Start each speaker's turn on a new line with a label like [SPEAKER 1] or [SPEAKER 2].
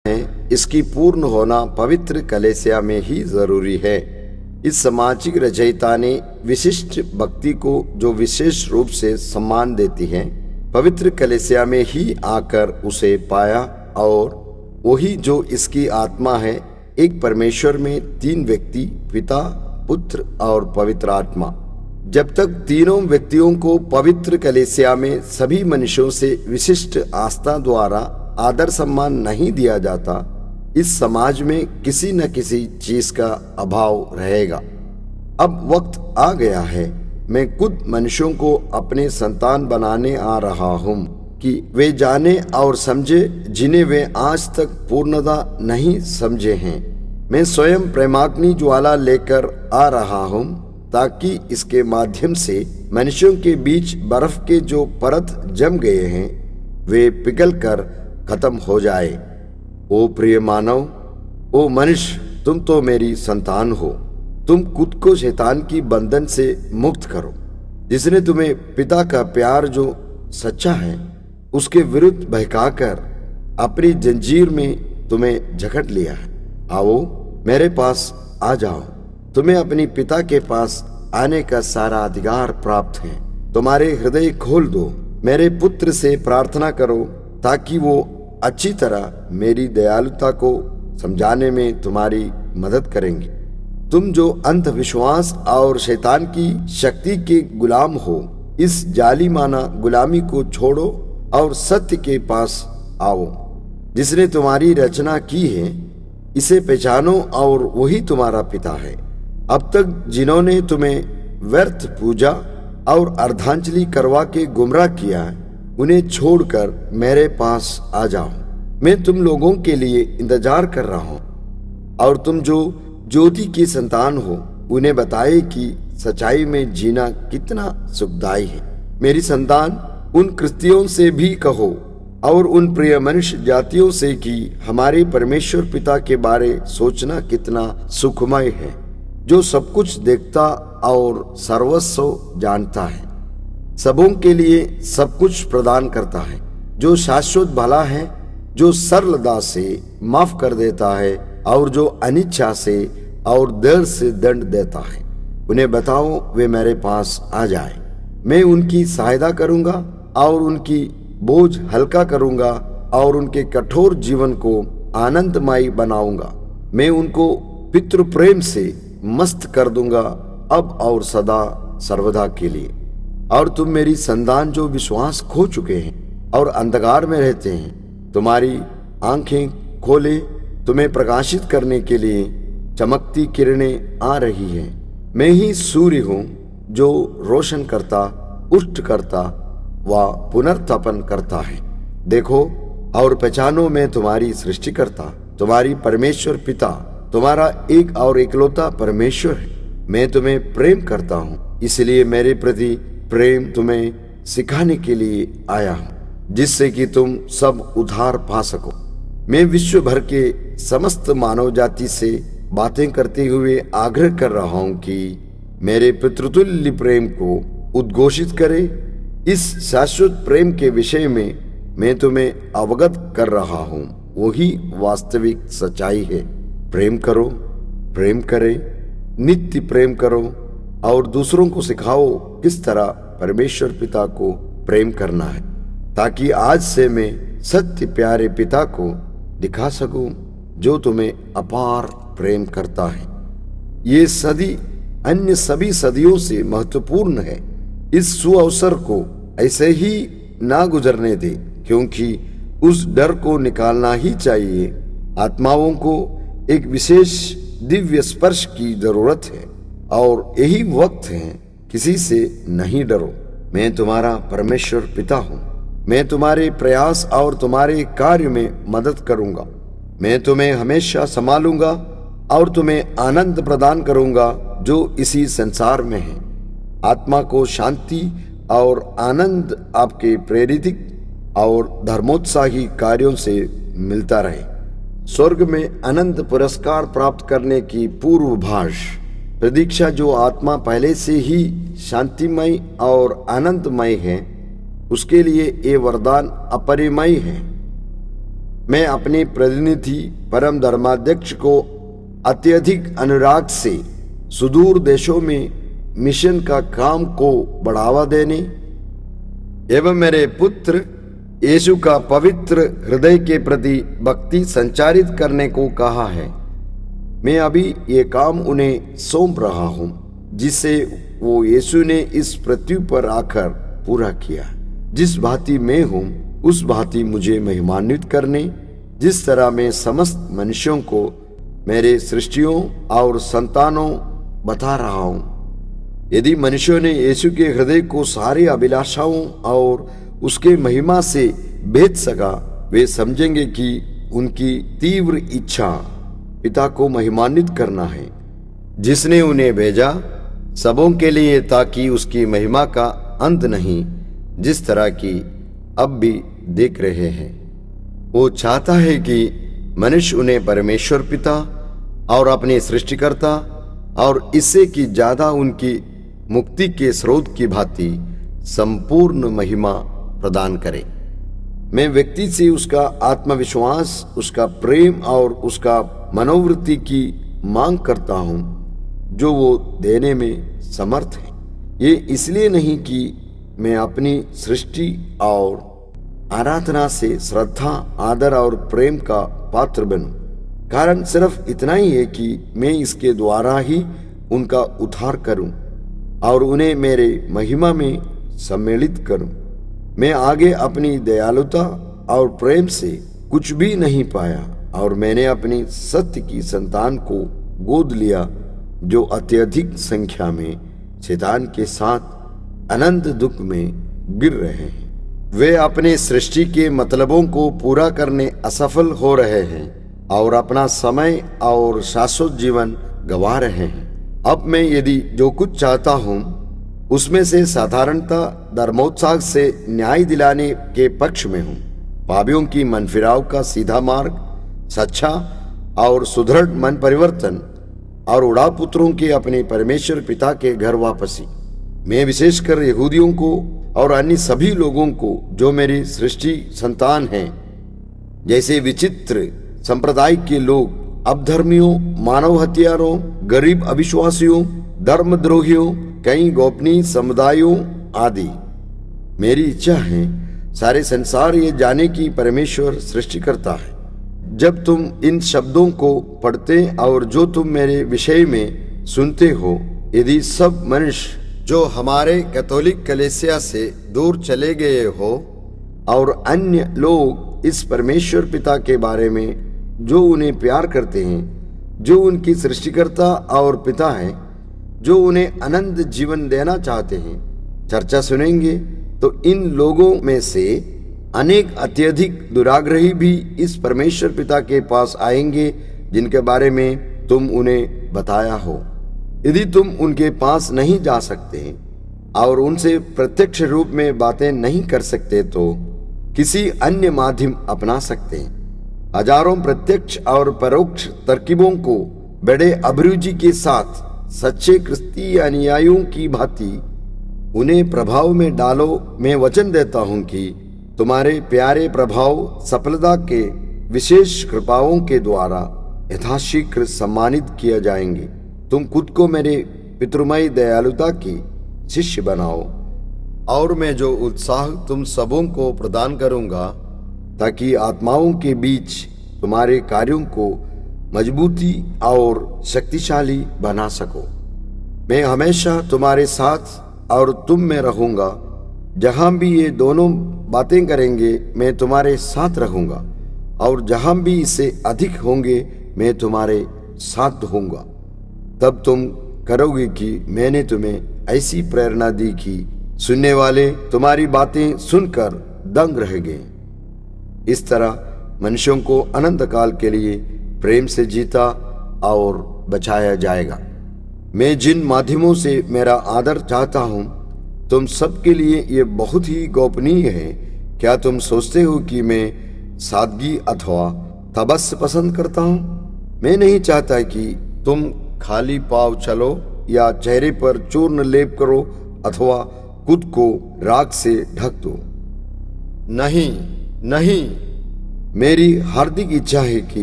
[SPEAKER 1] है, इसकी पूर्ण होना पवित्र कलीसिया में ही जरूरी है। इस सामाजिक रचयिता ने विशिष्ट भक्ति को जो विशेष रूप से सम्मान देती है, पवित्र कलीसिया में ही आकर उसे पाया, और वही जो इसकी आत्मा है। एक परमेश्वर में तीन व्यक्ति, पिता, पुत्र और पवित्र आत्मा। जब तक तीनों व्यक्तियों को पवित्र कलीसिया में सभी मनुष्यों से विशिष्ट आस्था द्वारा आदर सम्मान नहीं दिया जाता, इस समाज में किसी न किसी चीज का अभाव रहेगा। अब वक्त आ गया है, मैं खुद मनुष्यों को अपने संतान बनाने आ रहा हूँ कि वे जाने और समझे जिन्हें वे आज तक पूर्णतः नहीं समझे हैं। मैं स्वयं प्रेमाग्नि ज्वाला लेकर आ रहा हूँ ताकि इसके माध्यम से मनुष्यों के बीच बर्फ के जो परत जम गए हैं वे पिघल कर खत्म हो जाए। ओ प्रिय मानव, ओ मनुष्य, तुम तो मेरी संतान हो। तुम खुद को शैतान की बंधन से मुक्त करो, जिसने तुम्हें पिता का प्यार जो सच्चा है उसके विरुद्ध बहकाकर अपनी जंजीर में तुम्हें जकड़ लिया है। आओ मेरे पास आ जाओ, तुम्हें अपनी पिता के पास आने का सारा अधिकार प्राप्त है। तुम्हारे हृदय खोल दो, मेरे पुत्र से प्रार्थना करो ताकि वो अच्छी तरह मेरी दयालुता को समझाने में तुम्हारी मदद करेंगे। तुम जो अंधविश्वास और शैतान की शक्ति के गुलाम हो, इस जालिमाना गुलामी को छोड़ो और सत्य के पास आओ, जिसने तुम्हारी रचना की है। इसे पहचानो और वही तुम्हारा पिता है। अब तक जिन्होंने तुम्हें व्यर्थ पूजा और अर्धांजलि करवा के गुमराह किया है, उन्हें छोड़कर मेरे पास आ जाओ। मैं तुम लोगों के लिए इंतजार कर रहा हूँ। और तुम जो ज्योति की संतान हो, उन्हें बताए कि सच्चाई में जीना कितना सुखदायी है। मेरी संतान, उन क्रिस्तियों से भी कहो और उन प्रिय मनुष्य जातियों से कि हमारे परमेश्वर पिता के बारे सोचना कितना सुखमय है, जो सब कुछ देखता और सर्वस्व जानता है, सबों के लिए सब कुछ प्रदान करता है, जो शाश्वत भला है, जो सरलता से माफ कर देता है और जो अनिच्छा से और देर से दंड देता है। उन्हें बताओ वे मेरे पास आ जाए। मैं उनकी सहायता करूंगा और उनकी बोझ हल्का करूंगा और उनके कठोर जीवन को आनंदमय बनाऊंगा। मैं उनको पितृ प्रेम से मस्त कर दूंगा, अब और सदा सर्वदा के लिए। और तुम मेरी संतान जो विश्वास खो चुके हैं और अंधकार में रहते हैं, तुम्हारी आंखें खोले, तुम्हें प्रकाशित करने के लिए चमकती किरणें आ रही हैं। मैं ही सूर्य हूँ जो रोशन करता, उष्ट करता व पुनर्तपन करता है। देखो और पहचानो, मैं तुम्हारी सृष्टिकर्ता, तुम्हारी परमेश्वर पिता, तुम्हारा एक और इकलौता परमेश्वर है। मैं तुम्हें प्रेम करता हूँ, इसलिए मेरे प्रति प्रेम तुम्हें सिखाने के लिए आया हूँ, जिससे कि तुम सब उद्धार पा सको। मैं विश्व भर के समस्त मानव जाति से बातें करते हुए आग्रह कर रहा हूँ कि मेरे पितृतुल्य प्रेम को उद्घोषित करे। इस शाश्वत प्रेम के विषय में मैं तुम्हें अवगत कर रहा हूँ, वही वास्तविक सच्चाई है। प्रेम करो, प्रेम करे, नित्य प्रेम करो और दूसरों को सिखाओ किस तरह परमेश्वर पिता को प्रेम करना है, ताकि आज से मैं सत्य प्यारे पिता को दिखा सकूं जो तुम्हें अपार प्रेम करता है। ये सदी अन्य सभी सदियों से महत्वपूर्ण है। इस सुअवसर को ऐसे ही ना गुजरने दे, क्योंकि उस डर को निकालना ही चाहिए। आत्माओं को एक विशेष दिव्य स्पर्श की जरूरत है और यही वक्त है। किसी से नहीं डरो। मैं तुम्हारा परमेश्वर पिता हूँ। मैं तुम्हारे प्रयास और तुम्हारे कार्य में मदद करूंगा। मैं तुम्हें हमेशा संभालूंगा और तुम्हें आनंद प्रदान करूंगा जो इसी संसार में है। आत्मा को शांति और आनंद आपके प्रेरित और धर्मोत्साही कार्यों से मिलता रहे। स्वर्ग में अनंत पुरस्कार प्राप्त करने की पूर्वभाष प्रतीक्षा जो आत्मा पहले से ही शांतिमय और आनंदमय है, उसके लिए ये वरदान अपरिमेय है। मैं अपने प्रतिनिधि परम धर्माध्यक्ष को अत्यधिक अनुराग से सुदूर देशों में मिशन का काम को बढ़ावा देने एवं मेरे पुत्र यीशु का पवित्र हृदय के प्रति भक्ति संचारित करने को कहा है। मैं अभी ये काम उन्हें सौंप रहा हूं, जिसे वो यीशु ने इस पृथ्वी पर आकर पूरा किया। जिस भांति मैं हूं उस भांति मुझे महिमान्वित करने, जिस तरह मैं समस्त मनुष्यों को मेरे सृष्टियों और संतानों बता रहा हूं। यदि मनुष्यों ने यीशु के हृदय को सारी अभिलाषाओं और उसके महिमा से भेद सका, वे समझेंगे कि उनकी तीव्र इच्छा पिता को महिमान्वित करना है, जिसने उन्हें भेजा सबों के लिए, ताकि उसकी महिमा का अंत नहीं, जिस तरह की अब भी देख रहे हैं। वो चाहता है कि मनुष्य उन्हें परमेश्वर पिता और अपने सृष्टिकर्ता और इससे की ज्यादा उनकी मुक्ति के स्रोत की भांति संपूर्ण महिमा प्रदान करे। मैं व्यक्ति से उसका आत्मविश्वास, उसका प्रेम और उसका मनोवृत्ति की मांग करता हूं, जो वो देने में समर्थ है। ये इसलिए नहीं कि मैं अपनी सृष्टि और आराधना से श्रद्धा, आदर और प्रेम का पात्र बनूं। कारण सिर्फ इतना ही है कि मैं इसके द्वारा ही उनका उद्धार करूं और उन्हें मेरे महिमा में सम्मिलित करूं। मैं आगे अपनी दयालुता और प्रेम से कुछ भी नहीं पाया और मैंने अपनी सत्य की संतान को गोद लिया, जो अत्यधिक संख्या में शैतान के साथ अनंत दुख में गिर रहे हैं। वे अपने सृष्टि के मतलबों को पूरा करने असफल हो रहे हैं और अपना समय और शाश्वत जीवन गंवा रहे हैं। अब मैं यदि जो कुछ चाहता हूं उसमें से साधारणता धर्मोत्साह से न्याय दिलाने के पक्ष में हूं। पापियों की मन फिराव का सीधा मार्ग, सच्चा और सुदृढ़ मन परिवर्तन और उड़ापुत्रों के अपने परमेश्वर पिता के घर वापसी। मैं विशेषकर यहूदियों को और अन्य सभी लोगों को जो मेरी सृष्टि संतान हैं, जैसे विचित्र संप्रदाय के लोग, अपधर्मियों, मानव हत्यारों, गरीब अविश्वासियों, धर्मद्रोहियों, कई गोपनीय समुदायों आदि, मेरी इच्छा है सारे संसार ये जाने की परमेश्वर सृष्टिकर्ता है। जब तुम इन शब्दों को पढ़ते और जो तुम मेरे विषय में सुनते हो, यदि सब मनुष्य जो हमारे कैथोलिक कलीसिया से दूर चले गए हो और अन्य लोग इस परमेश्वर पिता के बारे में जो उन्हें प्यार करते हैं, जो उनकी सृष्टिकर्ता और पिता है, जो उन्हें अनंत जीवन देना चाहते हैं, चर्चा सुनेंगे, तो इन लोगों में से अनेक अत्यधिक दुराग्रही भी इस परमेश्वर पिता के पास आएंगे, जिनके बारे में तुम उन्हें बताया हो। यदि तुम उनके पास नहीं जा सकते और उनसे प्रत्यक्ष रूप में बातें नहीं कर सकते, तो किसी अन्य माध्यम अपना सकते हैं। हजारों प्रत्यक्ष और परोक्ष तरकीबों को बड़े अभिरुचि के साथ सच्चे क्रिस्तीय अनुयायियों की भांति उन्हें प्रभाव में डालो। मैं वचन देता हूं कि तुम्हारे प्यारे प्रभाव सफलता के विशेष कृपाओं के द्वारा यथाशीघ्र सम्मानित किए जाएंगे। तुम खुद को मेरे पितृमय दयालुता की शिष्य बनाओ और मैं जो उत्साह तुम सबों को प्रदान करूंगा, ताकि आत्माओं के बीच तुम्हारे कार्यों को मजबूती और शक्तिशाली बना सको। मैं हमेशा तुम्हारे साथ और तुम में रहूंगा। जहां भी ये दोनों बातें करेंगे, मैं तुम्हारे साथ रहूंगा, और जहां भी इससे अधिक होंगे, मैं तुम्हारे साथ होऊंगा। तब तुम करोगे कि मैंने तुम्हें ऐसी प्रेरणा दी कि सुनने वाले तुम्हारी बातें सुनकर दंग रह गए। इस तरह मनुष्यों को अनंत काल के लिए प्रेम से जीता और बचाया जाएगा। मैं जिन माध्यमों से मेरा आदर चाहता हूं, तुम सबके लिए ये बहुत ही गोपनीय है। क्या तुम सोचते हो कि मैं सादगी अथवा तबस्स पसंद करता हूं? मैं नहीं चाहता कि तुम खाली पांव चलो या चेहरे पर चूर्ण लेप करो अथवा खुद को राख से ढक दो। नहीं नहीं, मेरी हार्दिक इच्छा है कि